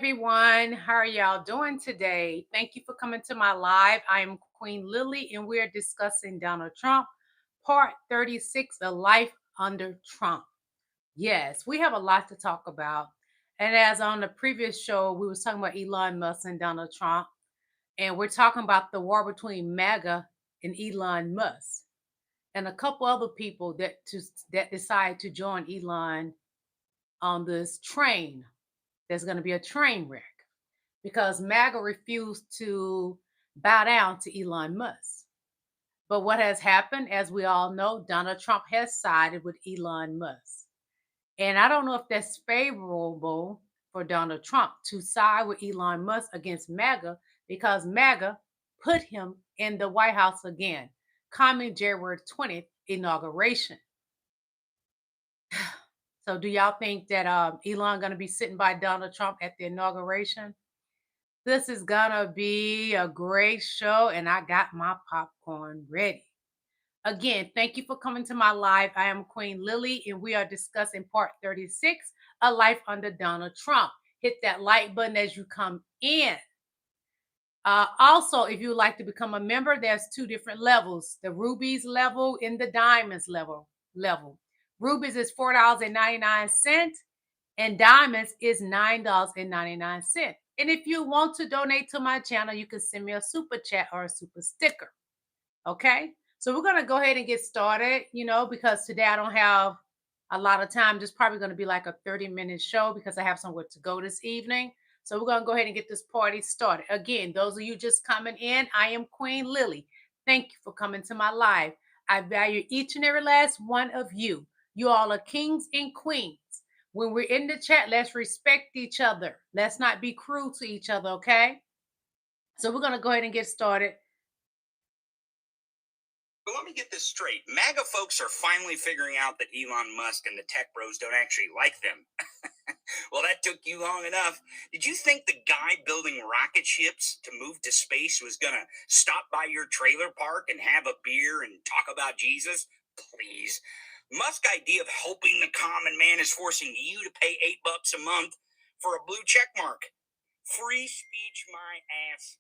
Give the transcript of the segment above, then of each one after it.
Everyone, how are y'all doing today? Thank you for coming to my live. I am Queen Lillie, and we are discussing Donald Trump, part 36 of Life Under Trump. Yes, we have a lot to talk about. And as on the previous show, we was talking about Elon Musk and Donald Trump, and we're talking about the war between MAGA and Elon Musk, and a couple other people that decide to join Elon on this train. There's going to be a train wreck because MAGA refused to bow down to Elon Musk. But what has happened, as we all know, Donald Trump has sided with Elon Musk. And I don't know if that's favorable for Donald Trump to side with Elon Musk against MAGA because MAGA put him in the White House again, coming January 20th inauguration. So do y'all think that Elon going to be sitting by Donald Trump at the inauguration? This is gonna be a great show, and I got my popcorn ready. Again, thank you for coming to my live. I am Queen Lillie, and we are discussing part 36, A Life Under Donald Trump. Hit that like button as you come in. Also, if you would like to become a member, there's two different levels: the rubies level and the diamonds level. Rubies is $4.99, and diamonds is $9.99. And if you want to donate to my channel, you can send me a super chat or a super sticker. Okay, so we're gonna go ahead and get started, because today I don't have a lot of time. This is probably gonna be like a 30-minute show because I have somewhere to go this evening. So we're gonna go ahead and get this party started. Again, those of you just coming in, I am Queen Lillie. Thank you for coming to my live. I value each and every last one of you. You all are kings and queens. When we're in the chat, let's respect each other. Let's not be cruel to each other, okay? So we're going to go ahead and get started. But let me get this straight. MAGA folks are finally figuring out that Elon Musk and the tech bros don't actually like them. Well, that took you long enough. Did you think the guy building rocket ships to move to space was going to stop by your trailer park and have a beer and talk about Jesus? Please. Musk's idea of helping the common man is forcing you to pay $8 a month for a blue check mark. Free speech, my ass.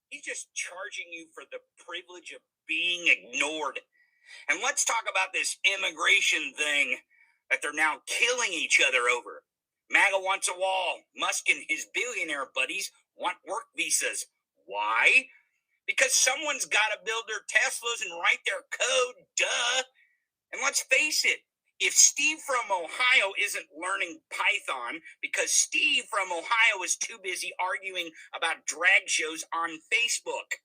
He's just charging you for the privilege of being ignored. And let's talk about this immigration thing that they're now killing each other over. MAGA wants a wall. Musk and his billionaire buddies want work visas. Why? Because someone's got to build their Teslas and write their code. Duh. And let's face it, if Steve from Ohio isn't learning Python because Steve from Ohio is too busy arguing about drag shows on Facebook.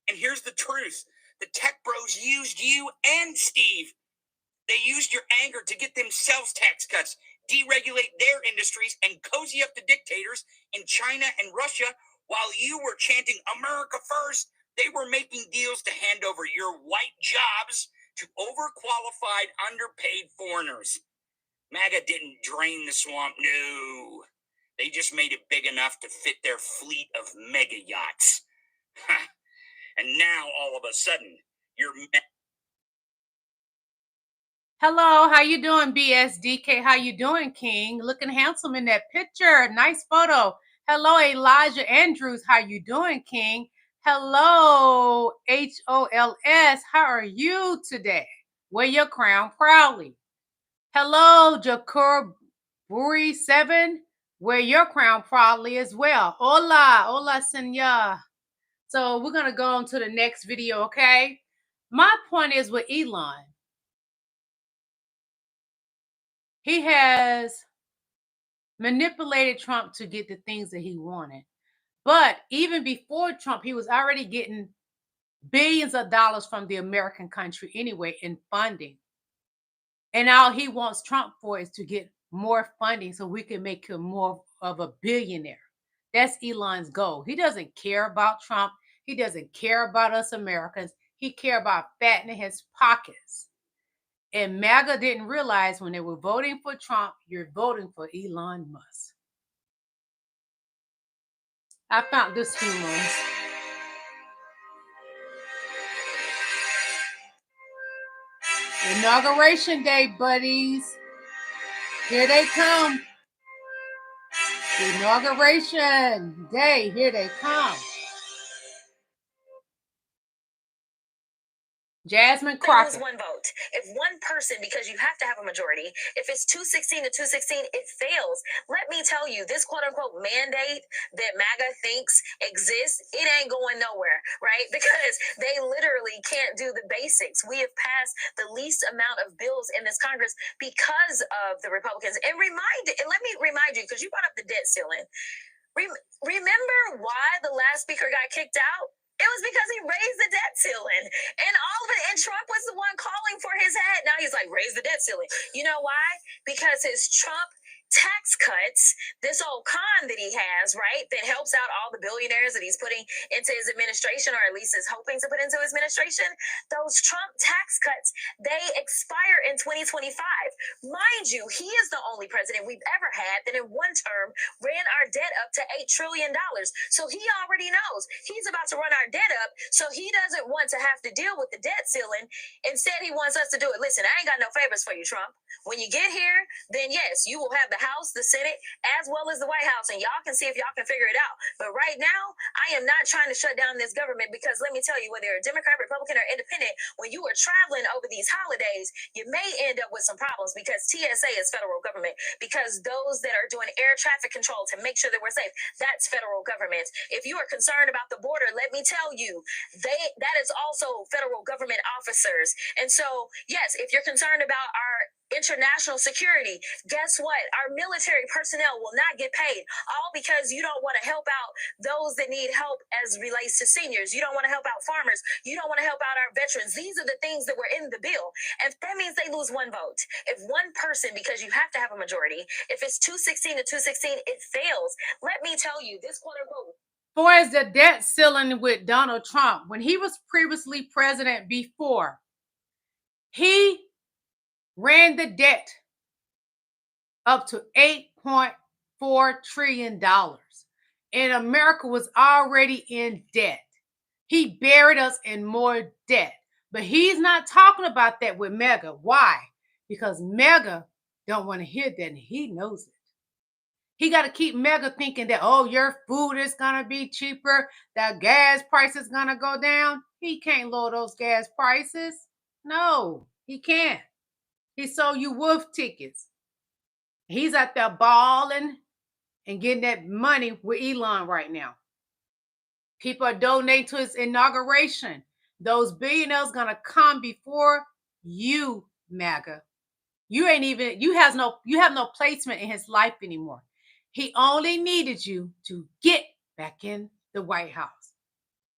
And here's the truth. The tech bros used you and Steve. They used your anger to get themselves tax cuts, deregulate their industries, and cozy up to dictators in China and Russia while you were chanting America first. They were making deals to hand over your white jobs to overqualified, underpaid foreigners. MAGA didn't drain the swamp, no. They just made it big enough to fit their fleet of mega yachts. And now, all of a sudden, you're... Hello, how you doing, BSDK? How you doing, King? Looking handsome in that picture. Nice photo. Hello, Elijah Andrews. How you doing, King? Hello, HOLS. How are you today? Wear your crown proudly. Hello, Jacob Buri 7. Wear your crown proudly as well. Hola, senor. So we're going to go on to the next video, okay? My point is with Elon. He has manipulated Trump to get the things that he wanted. But even before Trump, he was already getting billions of dollars from the American country anyway in funding. And all he wants Trump for is to get more funding so we can make him more of a billionaire. That's Elon's goal. He doesn't care about Trump. He doesn't care about us Americans. He cares about fattening his pockets. And MAGA didn't realize when they were voting for Trump, you're voting for Elon Musk. I found this humorous. Inauguration day, buddies. Here they come. Inauguration day. Here they come. Jasmine Crockett. Lose one vote. If one person, because you have to have a majority, if it's 216 to 216, it fails. Let me tell you, this quote unquote mandate that MAGA thinks exists, it ain't going nowhere, right? Because they literally can't do the basics. We have passed the least amount of bills in this Congress because of the Republicans. And let me remind you, because you brought up the debt ceiling. Remember why the last speaker got kicked out? It was because he raised the debt ceiling and all of it. And Trump was the one calling for his head. Now he's like, raise the debt ceiling. You know why? Because his Trump tax cuts, this old con that he has, right, that helps out all the billionaires that he's putting into his administration, or at least is hoping to put into his administration, those Trump tax cuts, they expire in 2025. Mind you, he is the only president we've ever had that in one term ran our debt up to $8 trillion. So he already knows he's about to run our debt up, so he doesn't want to have to deal with the debt ceiling. Instead, he wants us to do it. Listen, I ain't got no favors for you, Trump. When you get here, then yes, you will have the House, the Senate, as well as the White House, and y'all can see if y'all can figure it out. But right now, I am not trying to shut down this government, because let me tell you, whether you're a Democrat, Republican, or independent, when you are traveling over these holidays, you may end up with some problems, because TSA is federal government, because those that are doing air traffic control to make sure that we're safe, that's federal government. If you are concerned about the border, let me tell you, that is also federal government officers. And so, yes, if you're concerned about our international security, guess what? Our military personnel will not get paid, all because you don't want to help out those that need help as relates to seniors. You don't want to help out farmers. You don't want to help out our veterans. These are the things that were in the bill. And that means they lose one vote. If one person, because you have to have a majority, if it's 216 to 216, it fails. Let me tell you, this quote unquote. For as the debt ceiling with Donald Trump, when he was previously president before, he ran the debt up to $8.4 trillion. And America was already in debt. He buried us in more debt. But he's not talking about that with MAGA. Why? Because MAGA don't want to hear that, and he knows it. He got to keep MAGA thinking that, oh, your food is going to be cheaper, the gas price is going to go down. He can't lower those gas prices. No, he can't. He sold you wolf tickets. He's out there balling and getting that money with Elon right now. People are donating to his inauguration. Those billionaires gonna come before you, MAGA. You have no placement in his life anymore. He only needed you to get back in the White House.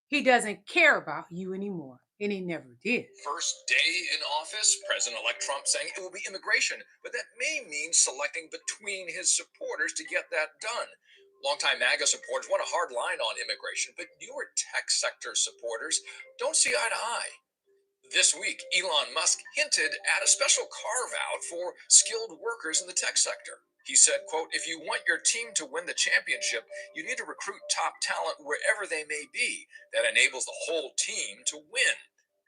He doesn't care about you anymore. And he never did. First day in office, President-elect Trump saying it will be immigration, but that may mean selecting between his supporters to get that done. Longtime MAGA supporters want a hard line on immigration, but newer tech sector supporters don't see eye to eye. This week, Elon Musk hinted at a special carve-out for skilled workers in the tech sector. He said, quote, if you want your team to win the championship, you need to recruit top talent wherever they may be. That enables the whole team to win.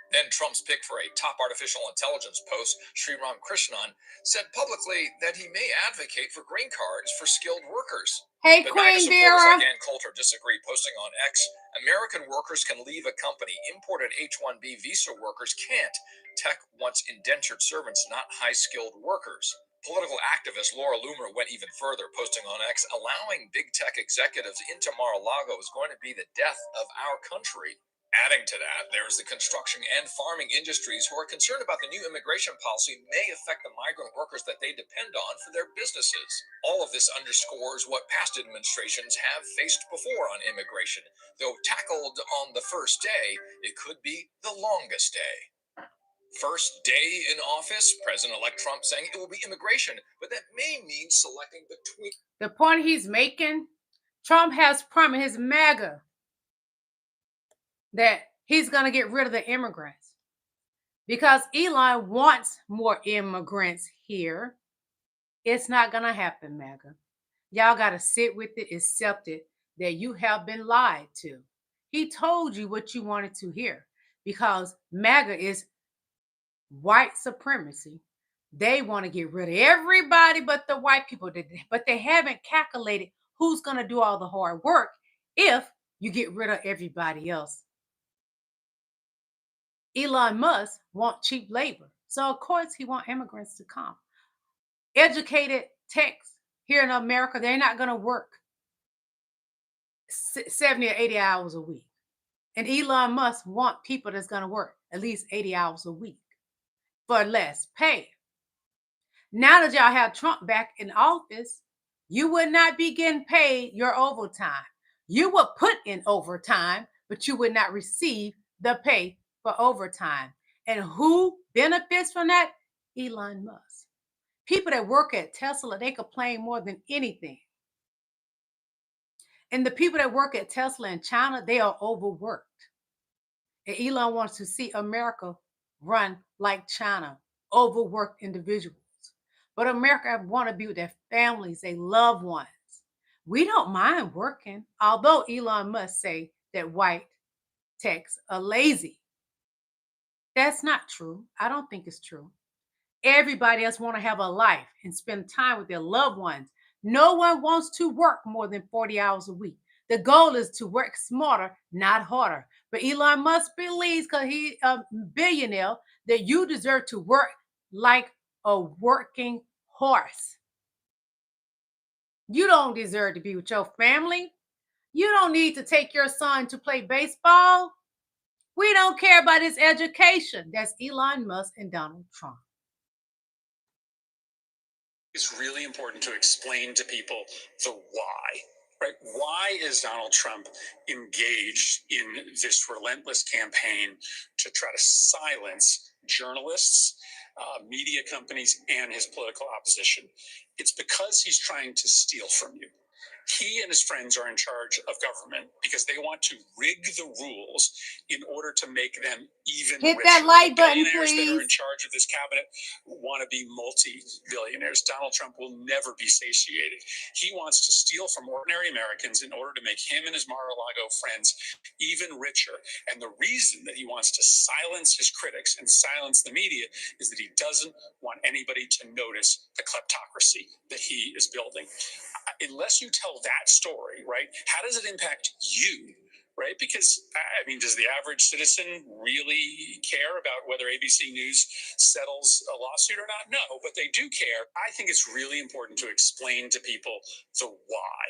Then Trump's pick for a top artificial intelligence post, Sriram Krishnan, said publicly that he may advocate for green cards for skilled workers. Hey, but Queen MAGA Vera. supporters like Ann Coulter disagree, posting on X, American workers can leave a company. Imported H-1B visa workers can't. Tech wants indentured servants, not high-skilled workers. Political activist Laura Loomer went even further, posting on X, allowing big tech executives into Mar-a-Lago is going to be the death of our country. Adding to that, there's the construction and farming industries who are concerned about the new immigration policy may affect the migrant workers that they depend on for their businesses. All of this underscores what past administrations have faced before on immigration. Though tackled on the first day, it could be the longest day. First day in office, President-elect Trump saying it will be immigration, but that may mean selecting between... The point he's making, Trump has promised his MAGA that he's going to get rid of the immigrants because Elon wants more immigrants here. It's not going to happen, MAGA. Y'all got to sit with it, accept it, that you have been lied to. He told you what you wanted to hear because MAGA is white supremacy. They want to get rid of everybody but the white people, but they haven't calculated who's going to do all the hard work if you get rid of everybody else? Elon Musk wants cheap labor. So of course he wants immigrants to come. Educated techs here in America, they're not going to work 70 or 80 hours a week. And Elon Musk wants people that's going to work at least 80 hours a week for less pay. Now that y'all have Trump back in office, you would not be getting paid your overtime. You would put in overtime, but you would not receive the pay for overtime. And who benefits from that? Elon Musk. People that work at Tesla, they complain more than anything. And the people that work at Tesla in China, they are overworked. And Elon wants to see America run like China, overworked individuals. But America want to be with their families, their loved ones. We don't mind working, although Elon Musk say that white techs are lazy. That's not true. I don't think it's true. Everybody else want to have a life and spend time with their loved ones. No one wants to work more than 40 hours a week. The goal is to work smarter, not harder. But Elon Musk believes, because he's a billionaire, that you deserve to work like a working horse. You don't deserve to be with your family. You don't need to take your son to play baseball. We don't care about his education. That's Elon Musk and Donald Trump. It's really important to explain to people the why. Right? Why is Donald Trump engaged in this relentless campaign to try to silence journalists, media companies, and his political opposition? It's because he's trying to steal from you. He and his friends are in charge of government because they want to rig the rules in order to make them even Hit richer. that like button, Billionaires please. that are in charge of this cabinet want to be multi-billionaires. Donald Trump will never be satiated. He wants to steal from ordinary Americans in order to make him and his Mar-a-Lago friends even richer. And the reason that he wants to silence his critics and silence the media is that he doesn't want anybody to notice the kleptocracy that he is building. Unless you tell that story, right, how does it impact you, right? Because, I mean, does the average citizen really care about whether ABC News settles a lawsuit or not? No, but they do care. I think it's really important to explain to people the why,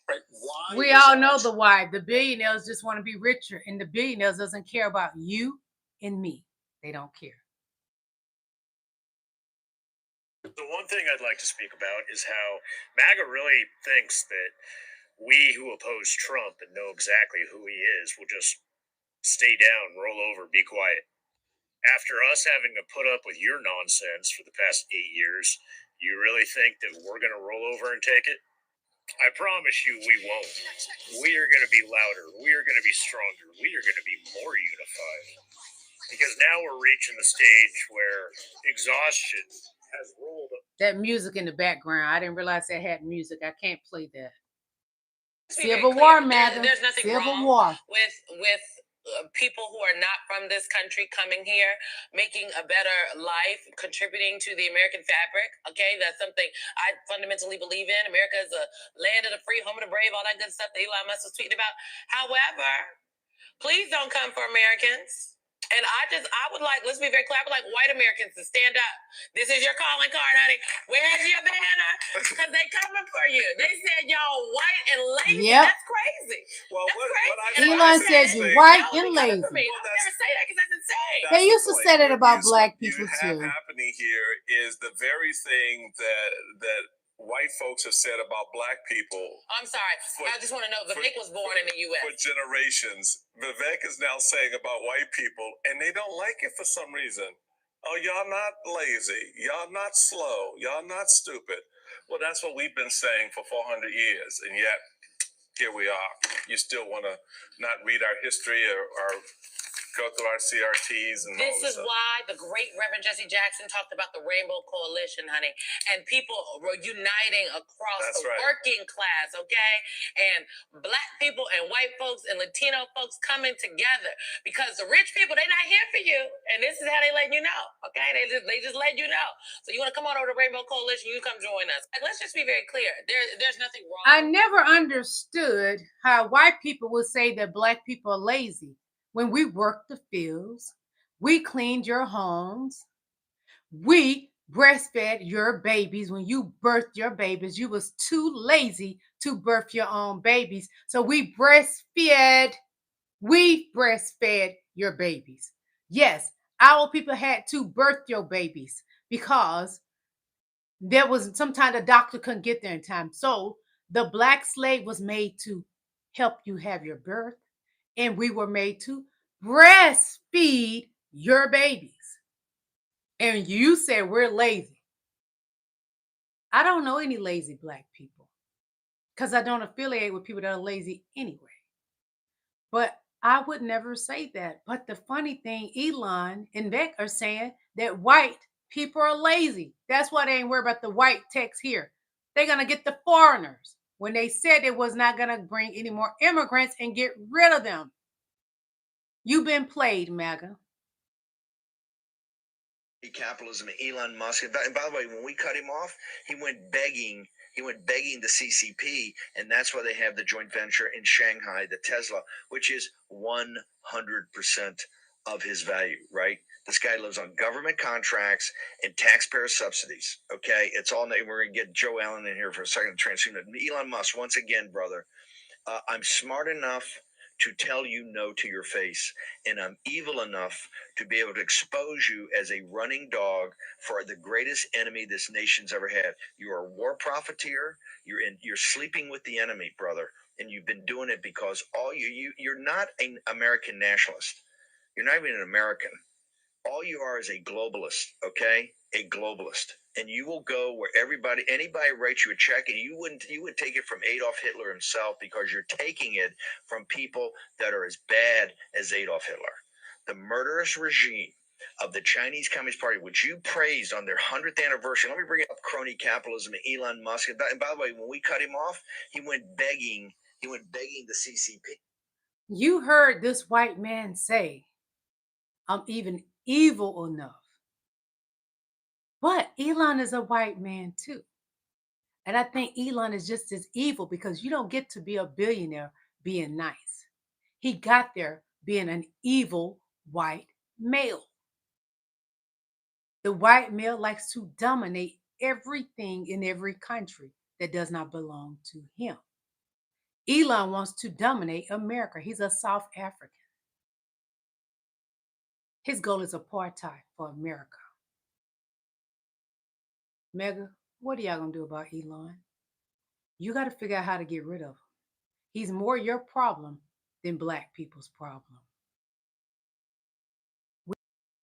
right? Why? We all know the why. The billionaires just want to be richer, and the billionaires doesn't care about you and me. They don't care. The one thing I'd like to speak about is how MAGA really thinks that we who oppose Trump and know exactly who he is will just stay down, roll over, be quiet. After us having to put up with your nonsense for the past 8 years, you really think that we're going to roll over and take it? I promise you we won't. We are going to be louder. We are going to be stronger. We are going to be more unified. Because now we're reaching the stage where exhaustion has rolled up. That music in the background, I didn't realize they had music. I can't play that. Civil War, MAGA. There's nothing Civil wrong War. with people who are not from this country coming here, making a better life, contributing to the American fabric. Okay, that's something I fundamentally believe in. America is a land of the free, home of the brave, all that good stuff that Elon Musk was tweeting about. However, please don't come for Americans. And I would like, let's be very clear, I would like white Americans to stand up. This is your calling card, honey. Where's your banner? Because they coming for you. They said y'all white and lazy. Yep. That's crazy. Well, That's crazy. Elon said you white and lazy. I would never say that because that's insane. They used to say that about black people you too. have happening here is the very thing that white folks have said about black people. I'm sorry. I just want to know, Vivek was born in the U.S. For generations. Vivek is now saying about white people, and they don't like it for some reason. Oh, y'all not lazy. Y'all not slow. Y'all not stupid. Well, that's what we've been saying for 400 years, and yet here we are. You still want to not read our history or go through our CRTs and This all this is why the great Reverend Jesse Jackson talked about the Rainbow Coalition, honey, and people were uniting across That's the right. working class, okay? And black people and white folks and Latino folks coming together, because the rich people, they're not here for you, and this is how they letting you know, okay? They just let you know. So you want to come on over to Rainbow Coalition, you come join us. And let's just be very clear. There's nothing wrong. I never understood how white people would say that black people are lazy when we worked the fields, we cleaned your homes, we breastfed your babies. When you birthed your babies, you was too lazy to birth your own babies. So we breastfed your babies. Yes, our people had to birth your babies because there was sometimes the doctor couldn't get there in time. So the black slave was made to help you have your birth, and we were made to breastfeed your babies. And you said we're lazy. I don't know any lazy black people because I don't affiliate with people that are lazy anyway. But I would never say that. But the funny thing, Elon and Beck are saying that white people are lazy. That's why they ain't worried about the white text here. They're going to get the foreigners when they said it was not going to bring any more immigrants and get rid of them. You've been played, MAGA. Capitalism and Elon Musk. And by the way, when we cut him off, he went begging the CCP, and that's why they have the joint venture in Shanghai, the Tesla, which is 100% of his value, right? This guy lives on government contracts and taxpayer subsidies. Okay, it's all. We're gonna get Joe Allen in here for a second to transform it. Elon Musk, once again, brother, I'm smart enough to tell you no to your face, and I'm evil enough to be able to expose you as a running dog for the greatest enemy this nation's ever had. You are a war profiteer. You're sleeping with the enemy, brother, and you've been doing it because you're not an American nationalist. You're not even an American. All you are is a globalist, okay? A globalist. And you will go where anybody writes you a check, and you would take it from Adolf Hitler himself, because you're taking it from people that are as bad as Adolf Hitler. The murderous regime of the Chinese Communist Party, which you praised on their 100th anniversary. Let me bring up crony capitalism and Elon Musk. And by the way, when we cut him off, he went begging the CCP. You heard this white man say, I'm even evil enough. But Elon is a white man too. And I think Elon is just as evil, because you don't get to be a billionaire being nice. He got there being an evil white male. The white male likes to dominate everything in every country that does not belong to him. Elon wants to dominate America. He's a South African. His goal is apartheid for America. Mega, what are y'all going to do about Elon? You got to figure out how to get rid of him. He's more your problem than black people's problem.